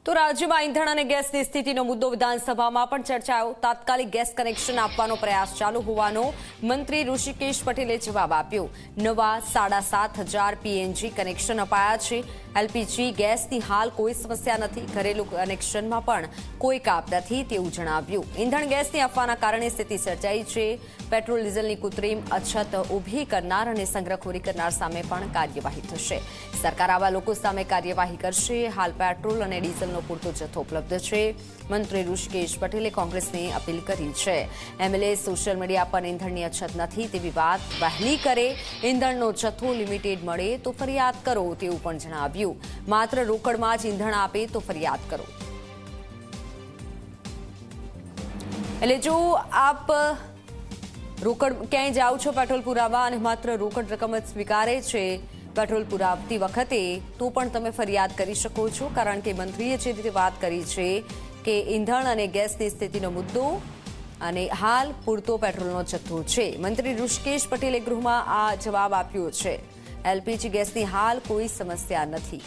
તો રાજ્યમાં ઈંધણ અને ગેસની સ્થિતિનો મુદ્દો વિધાનસભામાં પણ ચર્ચાયો। તાત્કાલિક ગેસ કનેક્શન આપવાનો પ્રયાસ ચાલુ હોવાનો મંત્રી ઋષિકેશ પટેલે જવાબ આપ્યો। નવા 7,500 પીએનજી કનેક્શન અપાયા છે। એલપીજી ગેસની હાલ કોઈ સમસ્યા નથી, ઘરેલું કનેક્શનમાં પણ કોઈ કાપ નથી તેવું જણાવ્યું। ઈંધણ ગેસની અફવાના કારણે સ્થિતિ સર્જાઈ છે। પેટ્રોલ ડીઝલની કૃત્રિમ અછત ઊભી કરનાર અને સંગ્રહખોરી કરનાર સામે પણ કાર્યવાહી થશે। સરકાર આવા લોકો સામે કાર્યવાહી કરશે। હાલ પેટ્રોલ અને ડીઝલનો પૂરતો જથ્થો ઉપલબ્ધ છે। મંત્રી ઋષિકેશ પટેલે કોંગ્રેસને અપીલ કરી છે। એમએલએ સોશિયલ મીડિયા પર ઈંધણની અછત નથી તેવી વાત વહેલી કરે, ઈંધણનો જથ્થો લિમિટેડ મળે તો ફરિયાદ કરો તેવું પણ જણાવ્યું। માત્ર રોકડમાં જ ઈંધણ આપે તો ફરિયાદ કરો। એટલે જો આપ રોકડ ક્યાંય જાઓ છો પેટ્રોલ પુરાવા અને માત્ર રોકડ રકમ જ સ્વીકારે છે પેટ્રોલ પુરાવતી વખતે, તો પણ તમે ફરિયાદ કરી શકો છો। કારણ કે મંત્રીએ જે રીતે વાત કરી છે કે ઈંધણ અને ગેસની સ્થિતિનો મુદ્દો અને હાલ પૂરતો પેટ્રોલનો જથ્થો છે। મંત્રી ઋષિકેશ પટેલે ગૃહમાં આ જવાબ આપ્યો છે। એલપીજી ગેસની હાલ કોઈ સમસ્યા નથી।